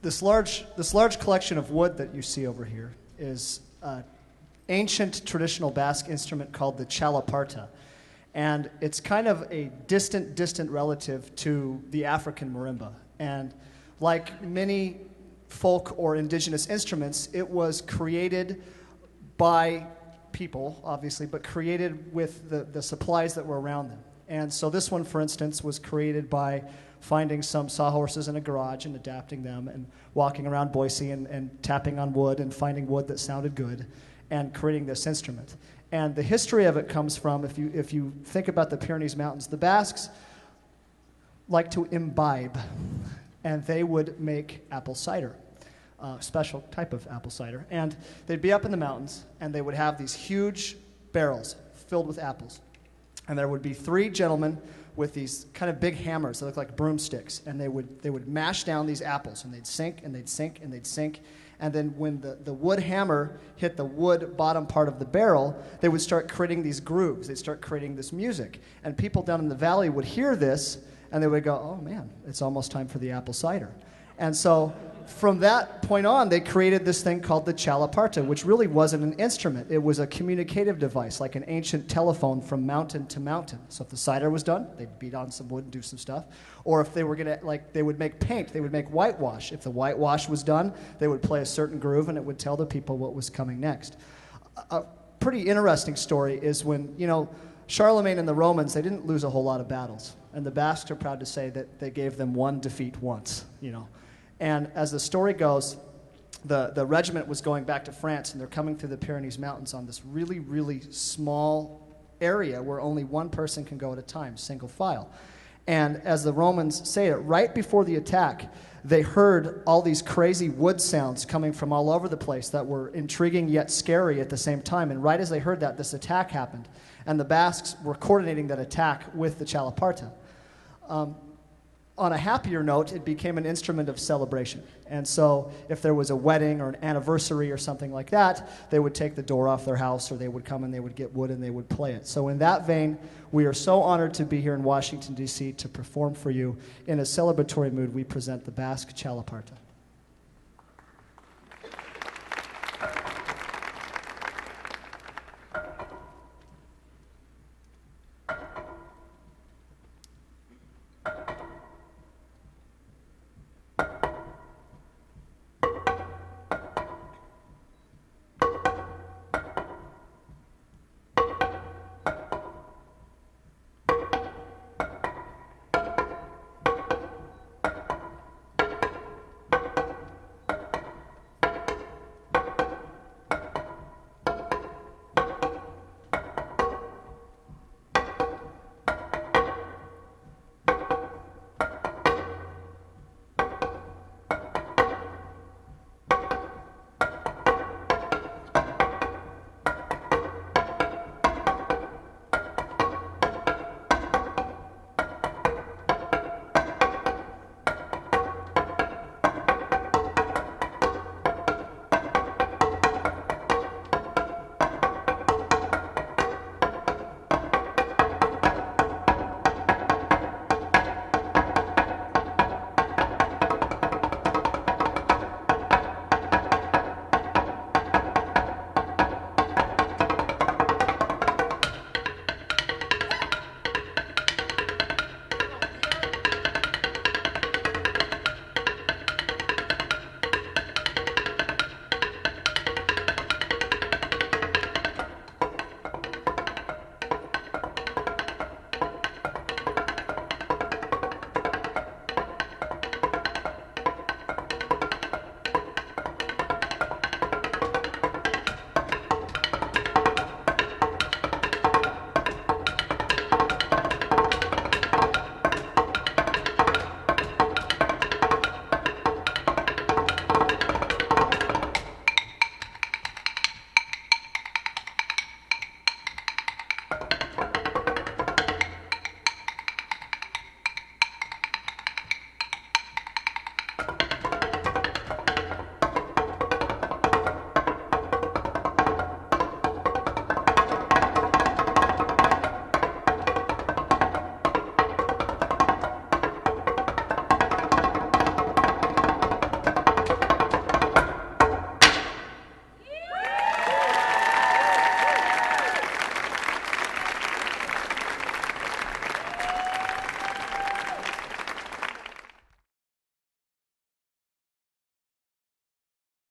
This large collection of wood that you see over here is an ancient traditional Basque instrument called the Txalaparta. And it's kind of a distant relative to the African marimba. And like many folk or indigenous instruments, it was created by people, obviously, but created with the supplies that were around them. And so this one, for instance, was created by finding some sawhorses in a garage and adapting them and walking around Boise and tapping on wood and finding wood that sounded good and creating this instrument. And the history of it comes from, if you think about the Pyrenees Mountains, the Basques like to imbibe, and they would make apple cider, special type of apple cider. And they'd be up in the mountains, and they would have these huge barrels filled with apples. And there would be three gentlemen with these kind of big hammers that look like broomsticks, and they would mash down these apples, and they'd sink, and they'd sink, and they'd sink. And then when the wood hammer hit the wood bottom part of the barrel, they would start creating these grooves. They'd start creating this music. And people down in the valley would hear this, and they would go, oh man, it's almost time for the apple cider. And so from that point on, they created this thing called the Txalaparta, which really wasn't an instrument. It was a communicative device, like an ancient telephone from mountain to mountain. So if the cider was done, they'd beat on some wood and do some stuff. Or if they were going to, they would make paint, they would make whitewash. If the whitewash was done, they would play a certain groove, and it would tell the people what was coming next. A pretty interesting story is when, Charlemagne and the Romans, they didn't lose a whole lot of battles. And the Basques are proud to say that they gave them one defeat once, And as the story goes, the regiment was going back to France, and they're coming through the Pyrenees Mountains on this really, really small area where only one person can go at a time, single file. And as the Romans say it, right before the attack, they heard all these crazy wood sounds coming from all over the place that were intriguing yet scary at the same time. And right as they heard that, this attack happened. And the Basques were coordinating that attack with the Txalaparta. On a happier note, it became an instrument of celebration. And so if there was a wedding or an anniversary or something like that, they would take the door off their house, or they would come and they would get wood and they would play it. So in that vein, we are so honored to be here in Washington, D.C. to perform for you. In a celebratory mood, we present the Basque Txalaparta.